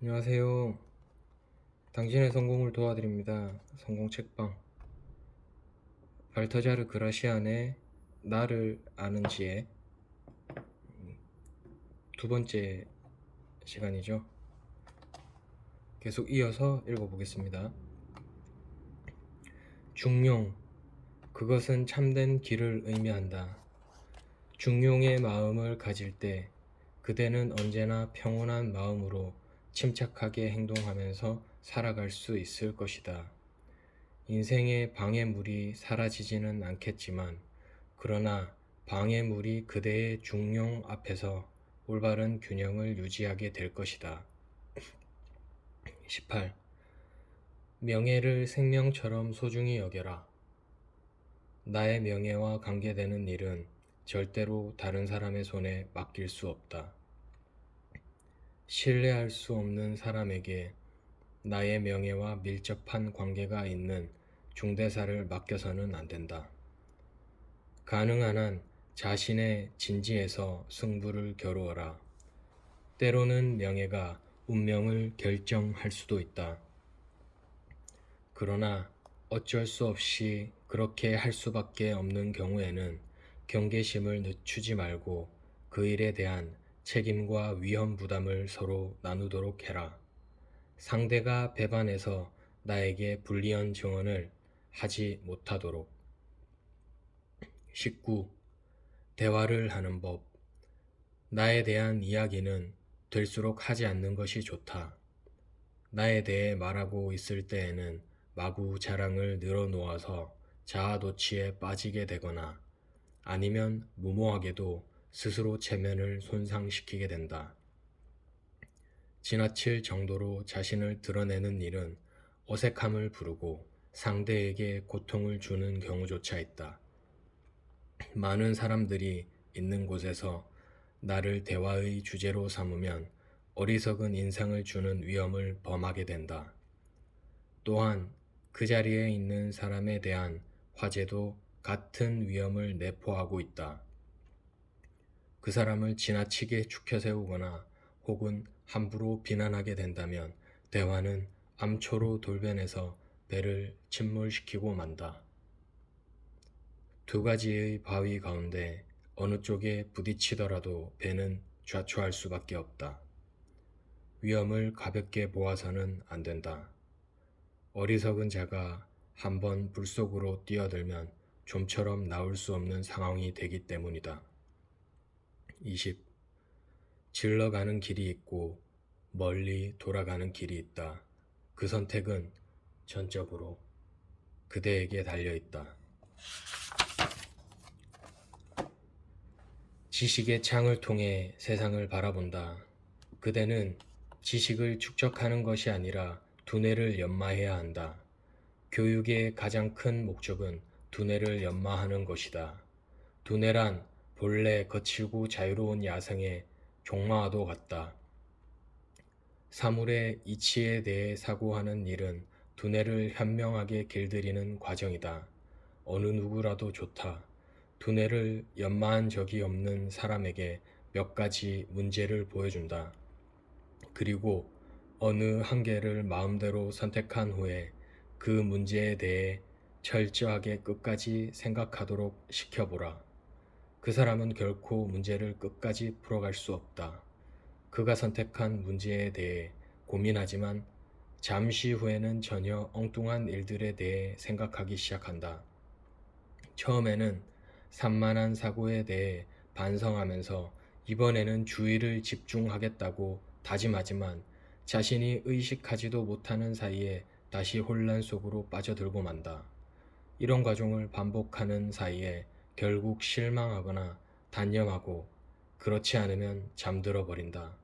안녕하세요. 당신의 성공을 도와드립니다. 성공 책방. 발터자르 그라시안의 나를 아는 지혜 두 번째 시간이죠. 계속 이어서 읽어보겠습니다. 중용, 그것은 참된 길을 의미한다. 중용의 마음을 가질 때 그대는 언제나 평온한 마음으로 침착하게 행동하면서 살아갈 수 있을 것이다. 인생의 방해물이 사라지지는 않겠지만 그러나 방해물이 그대의 중용 앞에서 올바른 균형을 유지하게 될 것이다. 18. 명예를 생명처럼 소중히 여겨라. 나의 명예와 관계되는 일은 절대로 다른 사람의 손에 맡길 수 없다. 신뢰할 수 없는 사람에게 나의 명예와 밀접한 관계가 있는 중대사를 맡겨서는 안 된다. 가능한 한 자신의 진지에서 승부를 겨루어라. 때로는 명예가 운명을 결정할 수도 있다. 그러나 어쩔 수 없이 그렇게 할 수밖에 없는 경우에는 경계심을 늦추지 말고 그 일에 대한 책임과 위험 부담을 서로 나누도록 해라. 상대가 배반해서 나에게 불리한 증언을 하지 못하도록. 19. 대화를 하는 법. 나에 대한 이야기는 될수록 하지 않는 것이 좋다. 나에 대해 말하고 있을 때에는 마구 자랑을 늘어놓아서 자아도취에 빠지게 되거나 아니면 무모하게도 스스로 체면을 손상시키게 된다. 지나칠 정도로 자신을 드러내는 일은 어색함을 부르고 상대에게 고통을 주는 경우조차 있다. 많은 사람들이 있는 곳에서 나를 대화의 주제로 삼으면 어리석은 인상을 주는 위험을 범하게 된다. 또한 그 자리에 있는 사람에 대한 화제도 같은 위험을 내포하고 있다. 그 사람을 지나치게 추켜세우거나 혹은 함부로 비난하게 된다면 대화는 암초로 돌변해서 배를 침몰시키고 만다. 두 가지의 바위 가운데 어느 쪽에 부딪히더라도 배는 좌초할 수밖에 없다. 위험을 가볍게 보아서는 안 된다. 어리석은 자가 한번 불 속으로 뛰어들면 좀처럼 나올 수 없는 상황이 되기 때문이다. 20. 질러가는 길이 있고 멀리 돌아가는 길이 있다. 그 선택은 전적으로 그대에게 달려있다. 지식의 창을 통해 세상을 바라본다. 그대는 지식을 축적하는 것이 아니라 두뇌를 연마해야 한다. 교육의 가장 큰 목적은 두뇌를 연마하는 것이다. 두뇌란 본래 거칠고 자유로운 야생의 종마와도 같다. 사물의 이치에 대해 사고하는 일은 두뇌를 현명하게 길들이는 과정이다. 어느 누구라도 좋다. 두뇌를 연마한 적이 없는 사람에게 몇 가지 문제를 보여준다. 그리고 어느 한 개를 마음대로 선택한 후에 그 문제에 대해 철저하게 끝까지 생각하도록 시켜보라. 그 사람은 결코 문제를 끝까지 풀어갈 수 없다. 그가 선택한 문제에 대해 고민하지만 잠시 후에는 전혀 엉뚱한 일들에 대해 생각하기 시작한다. 처음에는 산만한 사고에 대해 반성하면서 이번에는 주의를 집중하겠다고 다짐하지만 자신이 의식하지도 못하는 사이에 다시 혼란 속으로 빠져들고 만다. 이런 과정을 반복하는 사이에 결국 실망하거나 단념하고 그렇지 않으면 잠들어 버린다.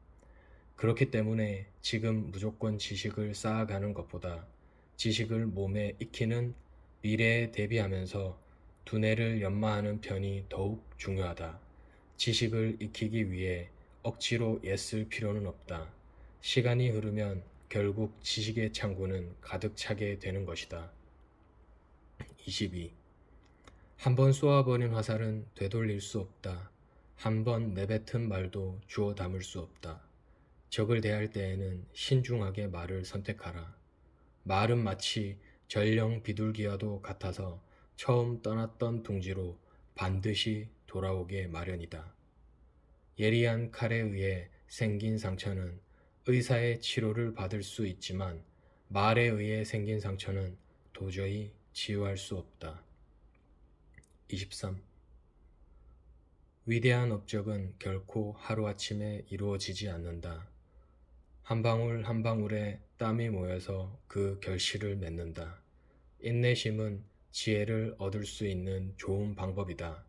그렇기 때문에 지금 무조건 지식을 쌓아가는 것보다 지식을 몸에 익히는 미래에 대비하면서 두뇌를 연마하는 편이 더욱 중요하다. 지식을 익히기 위해 억지로 애쓸 필요는 없다. 시간이 흐르면 결국 지식의 창고는 가득 차게 되는 것이다. 22. 한 번 쏘아버린 화살은 되돌릴 수 없다. 한 번 내뱉은 말도 주워 담을 수 없다. 적을 대할 때에는 신중하게 말을 선택하라. 말은 마치 전령 비둘기와도 같아서 처음 떠났던 둥지로 반드시 돌아오게 마련이다. 예리한 칼에 의해 생긴 상처는 의사의 치료를 받을 수 있지만 말에 의해 생긴 상처는 도저히 치유할 수 없다. 23. 위대한 업적은 결코 하루아침에 이루어지지 않는다. 한 방울 한 방울에 땀이 모여서 그 결실을 맺는다. 인내심은 지혜를 얻을 수 있는 좋은 방법이다.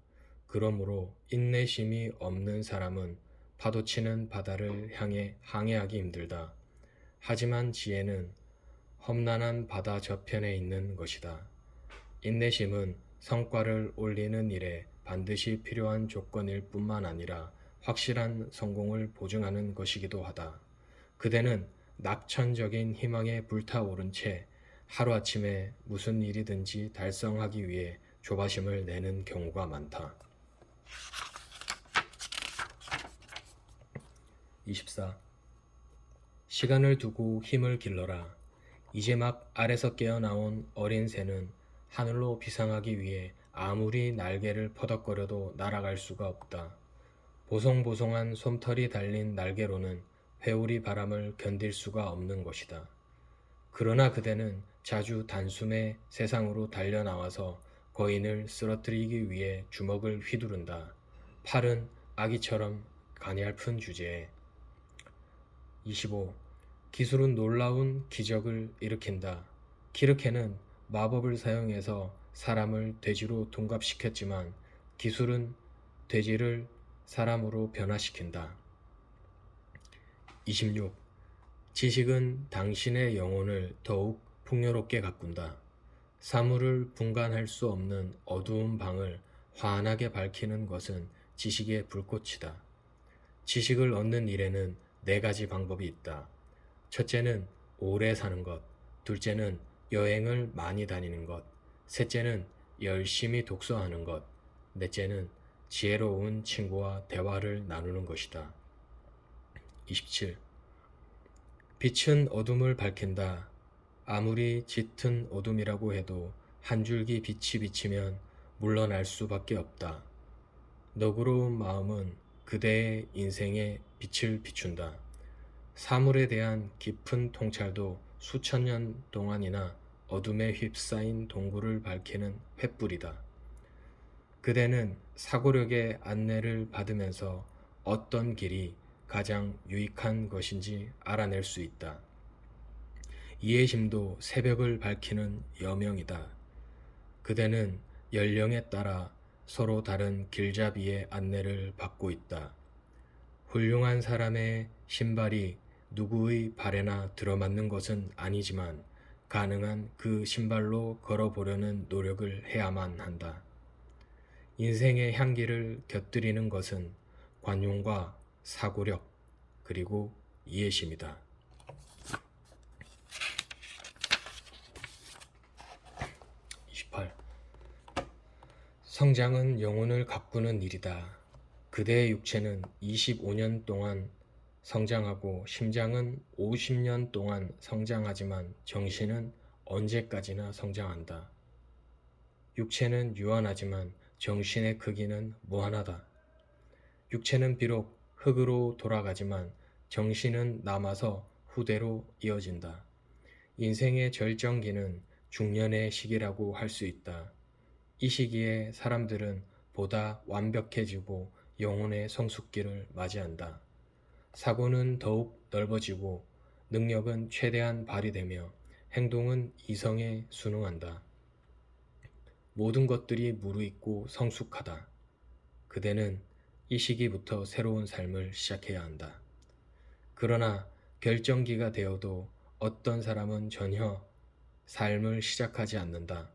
그러므로 인내심이 없는 사람은 파도치는 바다를 향해 항해하기 힘들다. 하지만 지혜는 험난한 바다 저편에 있는 것이다. 인내심은 성과를 올리는 일에 반드시 필요한 조건일 뿐만 아니라 확실한 성공을 보증하는 것이기도 하다. 그대는 낙천적인 희망에 불타오른 채 하루아침에 무슨 일이든지 달성하기 위해 조바심을 내는 경우가 많다. 24. 시간을 두고 힘을 길러라. 이제 막 알에서 깨어나온 어린 새는 하늘로 비상하기 위해 아무리 날개를 퍼덕거려도 날아갈 수가 없다. 보송보송한 솜털이 달린 날개로는 회오리 바람을 견딜 수가 없는 것이다. 그러나 그대는 자주 단숨에 세상으로 달려나와서 거인을 쓰러뜨리기 위해 주먹을 휘두른다. 팔은 아기처럼 가냘픈 주제에. 25. 기술은 놀라운 기적을 일으킨다. 키르케는 마법을 사용해서 사람을 돼지로 둔갑시켰지만 기술은 돼지를 사람으로 변화시킨다. 26. 지식은 당신의 영혼을 더욱 풍요롭게 가꾼다. 사물을 분간할 수 없는 어두운 방을 환하게 밝히는 것은 지식의 불꽃이다. 지식을 얻는 일에는 4가지 방법이 있다. 첫째는 오래 사는 것, 둘째는 여행을 많이 다니는 것, 셋째는 열심히 독서하는 것, 넷째는 지혜로운 친구와 대화를 나누는 것이다. 27. 빛은 어둠을 밝힌다. 아무리 짙은 어둠이라고 해도 한 줄기 빛이 비치면 물러날 수밖에 없다. 너그러운 마음은 그대의 인생에 빛을 비춘다. 사물에 대한 깊은 통찰도 수천 년 동안이나 어둠에 휩싸인 동굴을 밝히는 횃불이다. 그대는 사고력의 안내를 받으면서 어떤 길이 가장 유익한 것인지 알아낼 수 있다. 이해심도 새벽을 밝히는 여명이다. 그대는 연령에 따라 서로 다른 길잡이의 안내를 받고 있다. 훌륭한 사람의 신발이 누구의 발에나 들어맞는 것은 아니지만 가능한 그 신발로 걸어보려는 노력을 해야만 한다. 인생의 향기를 곁들이는 것은 관용과 사고력 그리고 이해심이다. 28. 성장은 영혼을 가꾸는 일이다. 그대의 육체는 25년 동안 성장하고 심장은 50년 동안 성장하지만 정신은 언제까지나 성장한다. 육체는 유한하지만 정신의 크기는 무한하다. 육체는 비록 흙으로 돌아가지만 정신은 남아서 후대로 이어진다. 인생의 절정기는 중년의 시기라고 할 수 있다. 이 시기에 사람들은 보다 완벽해지고 영혼의 성숙기를 맞이한다. 사고는 더욱 넓어지고 능력은 최대한 발휘되며 행동은 이성에 순응한다. 모든 것들이 무르익고 성숙하다. 그대는 이 시기부터 새로운 삶을 시작해야 한다. 그러나 결정기가 되어도 어떤 사람은 전혀 삶을 시작하지 않는다.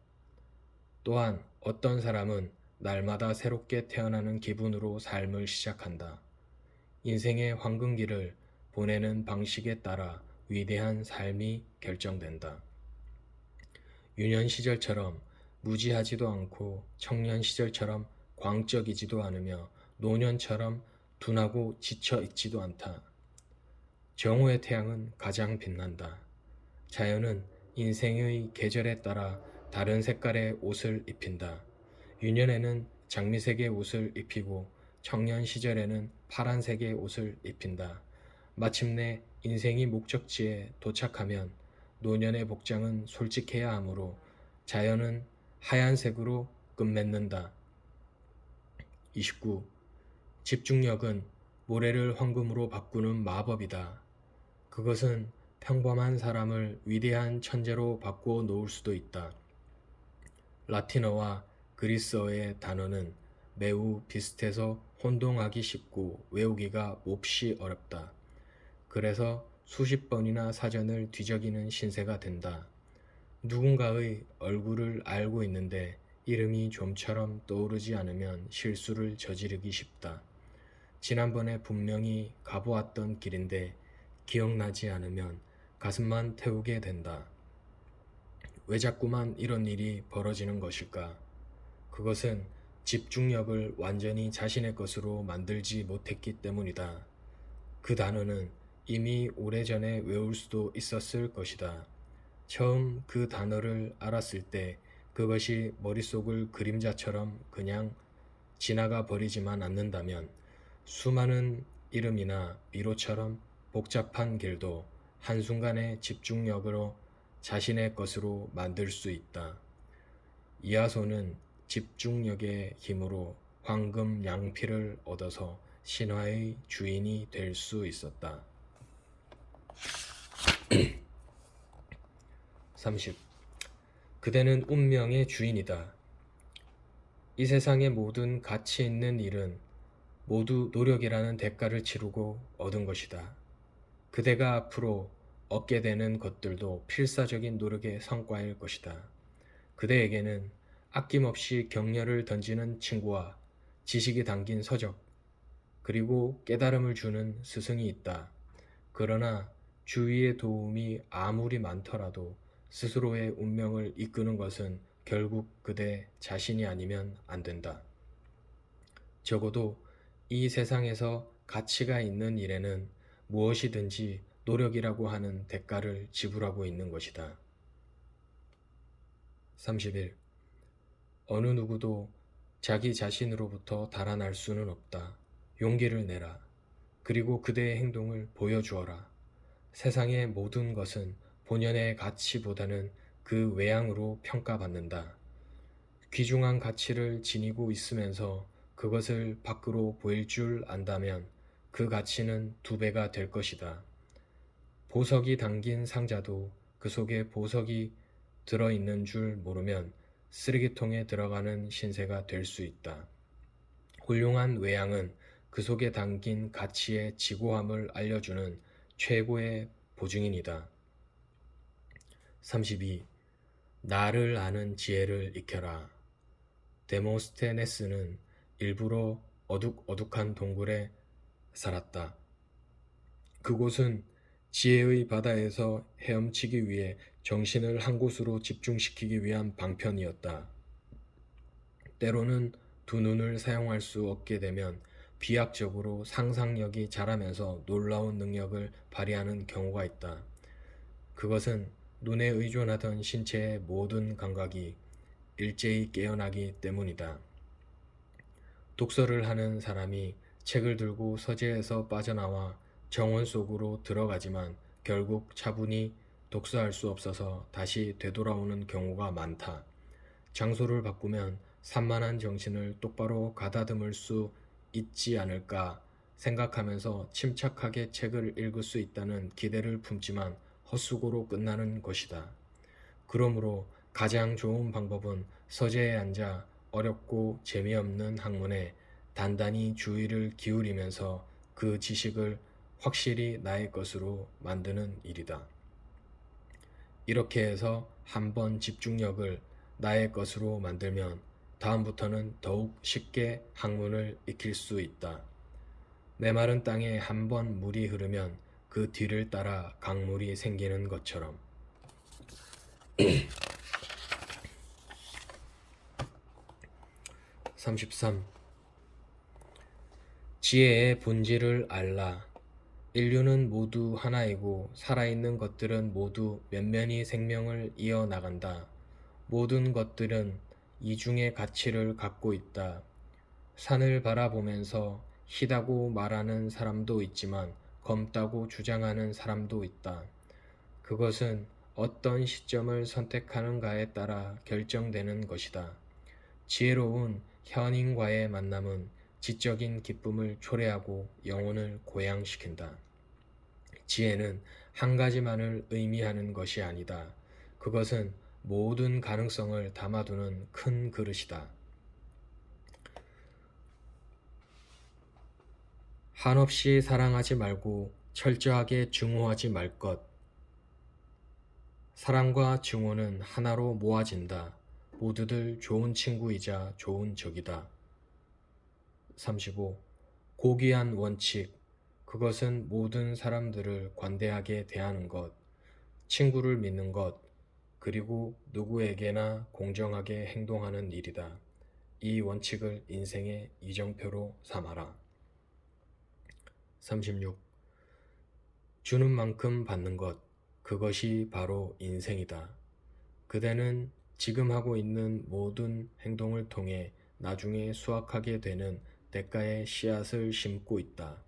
또한 어떤 사람은 날마다 새롭게 태어나는 기분으로 삶을 시작한다. 인생의 황금기를 보내는 방식에 따라 위대한 삶이 결정된다. 유년 시절처럼 무지하지도 않고 청년 시절처럼 광적이지도 않으며 노년처럼 둔하고 지쳐 있지도 않다. 정오의 태양은 가장 빛난다. 자연은 인생의 계절에 따라 다른 색깔의 옷을 입힌다. 유년에는 장미색의 옷을 입히고 청년 시절에는 파란색의 옷을 입힌다. 마침내 인생이 목적지에 도착하면 노년의 복장은 솔직해야 하므로 자연은 하얀색으로 끝맺는다. 29. 집중력은 모래를 황금으로 바꾸는 마법이다. 그것은 평범한 사람을 위대한 천재로 바꾸어 놓을 수도 있다. 라틴어와 그리스어의 단어는 매우 비슷해서 혼동하기 쉽고 외우기가 몹시 어렵다. 그래서 수십 번이나 사전을 뒤적이는 신세가 된다. 누군가의 얼굴을 알고 있는데 이름이 좀처럼 떠오르지 않으면 실수를 저지르기 쉽다. 지난번에 분명히 가보았던 길인데 기억나지 않으면 가슴만 태우게 된다. 왜 자꾸만 이런 일이 벌어지는 것일까? 그것은 집중력을 완전히 자신의 것으로 만들지 못했기 때문이다. 그 단어는 이미 오래전에 외울 수도 있었을 것이다. 처음 그 단어를 알았을 때 그것이 머릿속을 그림자처럼 그냥 지나가 버리지만 않는다면 수많은 이름이나 미로처럼 복잡한 길도 한순간의 집중력으로 자신의 것으로 만들 수 있다. 이하손은 집중력의 힘으로 황금 양피를 얻어서 신화의 주인이 될 수 있었다. 30. 그대는 운명의 주인이다. 이 세상의 모든 가치 있는 일은 모두 노력이라는 대가를 치르고 얻은 것이다. 그대가 앞으로 얻게 되는 것들도 필사적인 노력의 성과일 것이다. 그대에게는 아낌없이 격려를 던지는 친구와 지식이 담긴 서적, 그리고 깨달음을 주는 스승이 있다. 그러나 주위의 도움이 아무리 많더라도 스스로의 운명을 이끄는 것은 결국 그대 자신이 아니면 안 된다. 적어도 이 세상에서 가치가 있는 일에는 무엇이든지 노력이라고 하는 대가를 지불하고 있는 것이다. 31. 어느 누구도 자기 자신으로부터 달아날 수는 없다. 용기를 내라. 그리고 그대의 행동을 보여주어라. 세상의 모든 것은 본연의 가치보다는 그 외양으로 평가받는다. 귀중한 가치를 지니고 있으면서 그것을 밖으로 보일 줄 안다면 그 가치는 2배가 될 것이다. 보석이 담긴 상자도 그 속에 보석이 들어있는 줄 모르면 쓰레기통에 들어가는 신세가 될 수 있다. 훌륭한 외양은 그 속에 담긴 가치의 지고함을 알려주는 최고의 보증인이다. 32. 나를 아는 지혜를 익혀라. 데모스테네스는 일부러 어둑어둑한 동굴에 살았다. 그곳은 지혜의 바다에서 헤엄치기 위해 정신을 한 곳으로 집중시키기 위한 방편이었다. 때로는 2눈을 사용할 수 없게 되면 비약적으로 상상력이 자라면서 놀라운 능력을 발휘하는 경우가 있다. 그것은 눈에 의존하던 신체의 모든 감각이 일제히 깨어나기 때문이다. 독서를 하는 사람이 책을 들고 서재에서 빠져나와 정원 속으로 들어가지만 결국 차분히 독서할 수 없어서 다시 되돌아오는 경우가 많다. 장소를 바꾸면 산만한 정신을 똑바로 가다듬을 수 있지 않을까 생각하면서 침착하게 책을 읽을 수 있다는 기대를 품지만 헛수고로 끝나는 것이다. 그러므로 가장 좋은 방법은 서재에 앉아 어렵고 재미없는 학문에 단단히 주의를 기울이면서 그 지식을 확실히 나의 것으로 만드는 일이다. 이렇게 해서 한번 집중력을 나의 것으로 만들면 다음부터는 더욱 쉽게 학문을 익힐 수 있다. 메마른 땅에 한번 물이 흐르면 그 뒤를 따라 강물이 생기는 것처럼. 33. 지혜의 본질을 알라. 인류는 모두 하나이고 살아있는 것들은 모두 면면히 생명을 이어나간다. 모든 것들은 이중의 가치를 갖고 있다. 산을 바라보면서 희다고 말하는 사람도 있지만 검다고 주장하는 사람도 있다. 그것은 어떤 시점을 선택하는가에 따라 결정되는 것이다. 지혜로운 현인과의 만남은 지적인 기쁨을 초래하고 영혼을 고양시킨다. 지혜는 한 가지만을 의미하는 것이 아니다. 그것은 모든 가능성을 담아두는 큰 그릇이다. 한없이 사랑하지 말고 철저하게 증오하지 말 것. 사랑과 증오는 하나로 모아진다. 모두들 좋은 친구이자 좋은 적이다. 35. 고귀한 원칙. 그것은 모든 사람들을 관대하게 대하는 것, 친구를 믿는 것, 그리고 누구에게나 공정하게 행동하는 일이다. 이 원칙을 인생의 이정표로 삼아라. 36. 주는 만큼 받는 것, 그것이 바로 인생이다. 그대는 지금 하고 있는 모든 행동을 통해 나중에 수확하게 되는 대가의 씨앗을 심고 있다.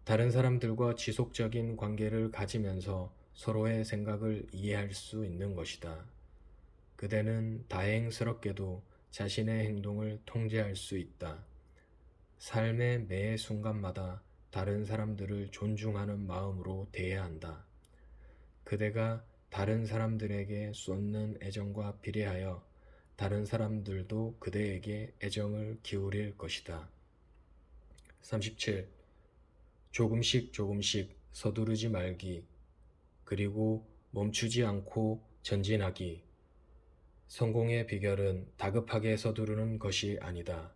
다른 사람들과 지속적인 관계를 가지면서 서로의 생각을 이해할 수 있는 것이다. 그대는 다행스럽게도 자신의 행동을 통제할 수 있다. 삶의 매 순간마다 다른 사람들을 존중하는 마음으로 대해야 한다. 그대가 다른 사람들에게 쏟는 애정과 비례하여 다른 사람들도 그대에게 애정을 기울일 것이다. 37. 조금씩 조금씩 서두르지 말기, 그리고 멈추지 않고 전진하기. 성공의 비결은 다급하게 서두르는 것이 아니다.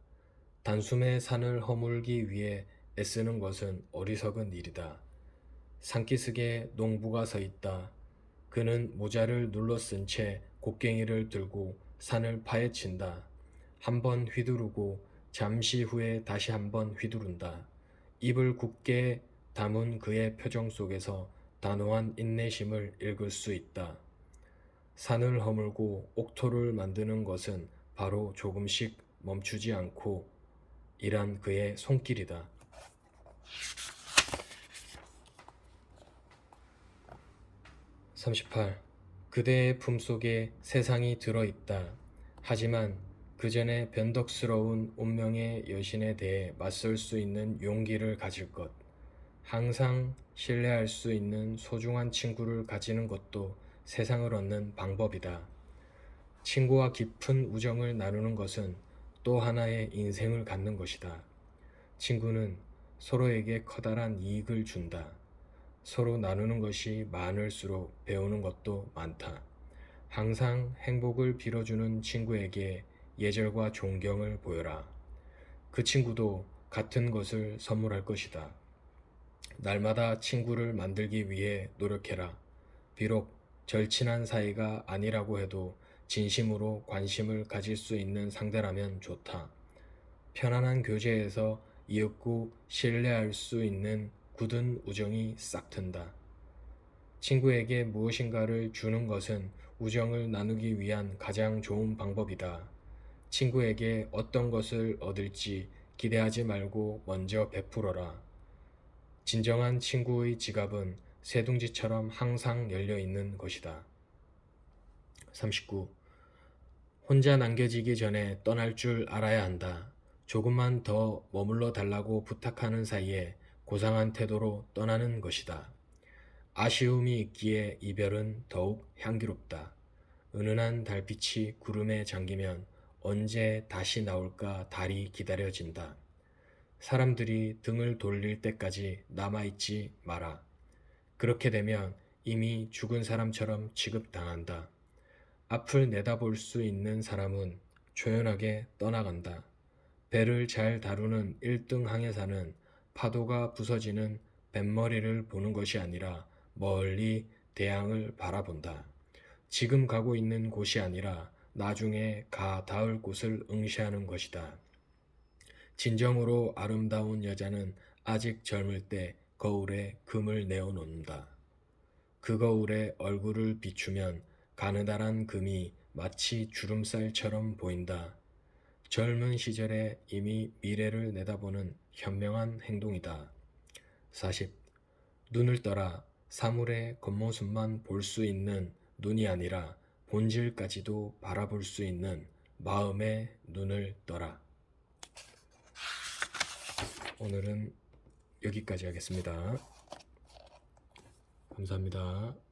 단숨에 산을 허물기 위해 애쓰는 것은 어리석은 일이다. 산기슭에 농부가 서 있다. 그는 모자를 눌러쓴 채 곡괭이를 들고 산을 파헤친다. 한 번 휘두르고 잠시 후에 다시 한 번 휘두른다. 입을 굳게 다문 그의 표정 속에서 단호한 인내심을 읽을 수 있다. 산을 허물고 옥토를 만드는 것은 바로 조금씩 멈추지 않고 일한 그의 손길이다. 38. 그대의 품속에 세상이 들어있다. 하지만 그 전에 변덕스러운 운명의 여신에 대해 맞설 수 있는 용기를 가질 것. 항상 신뢰할 수 있는 소중한 친구를 가지는 것도 세상을 얻는 방법이다. 친구와 깊은 우정을 나누는 것은 또 하나의 인생을 갖는 것이다. 친구는 서로에게 커다란 이익을 준다. 서로 나누는 것이 많을수록 배우는 것도 많다. 항상 행복을 빌어주는 친구에게 예절과 존경을 보여라. 그 친구도 같은 것을 선물할 것이다. 날마다 친구를 만들기 위해 노력해라. 비록 절친한 사이가 아니라고 해도 진심으로 관심을 가질 수 있는 상대라면 좋다. 편안한 교제에서 이윽고 신뢰할 수 있는 굳은 우정이 싹튼다. 친구에게 무엇인가를 주는 것은 우정을 나누기 위한 가장 좋은 방법이다. 친구에게 어떤 것을 얻을지 기대하지 말고 먼저 베풀어라. 진정한 친구의 지갑은 새둥지처럼 항상 열려 있는 것이다. 39. 혼자 남겨지기 전에 떠날 줄 알아야 한다. 조금만 더 머물러 달라고 부탁하는 사이에 고상한 태도로 떠나는 것이다. 아쉬움이 있기에 이별은 더욱 향기롭다. 은은한 달빛이 구름에 잠기면 언제 다시 나올까 달이 기다려진다. 사람들이 등을 돌릴 때까지 남아있지 마라. 그렇게 되면 이미 죽은 사람처럼 취급당한다. 앞을 내다볼 수 있는 사람은 조연하게 떠나간다. 배를 잘 다루는 1등 항해사는 파도가 부서지는 뱃머리를 보는 것이 아니라 멀리 대양을 바라본다. 지금 가고 있는 곳이 아니라 나중에 가 닿을 곳을 응시하는 것이다. 진정으로 아름다운 여자는 아직 젊을 때 거울에 금을 내어 놓는다. 그 거울에 얼굴을 비추면 가느다란 금이 마치 주름살처럼 보인다. 젊은 시절에 이미 미래를 내다보는 현명한 행동이다. 40. 눈을 떠라. 사물의 겉모습만 볼 수 있는 눈이 아니라 본질까지도 바라볼 수 있는 마음의 눈을 떠라. 오늘은 여기까지 하겠습니다. 감사합니다.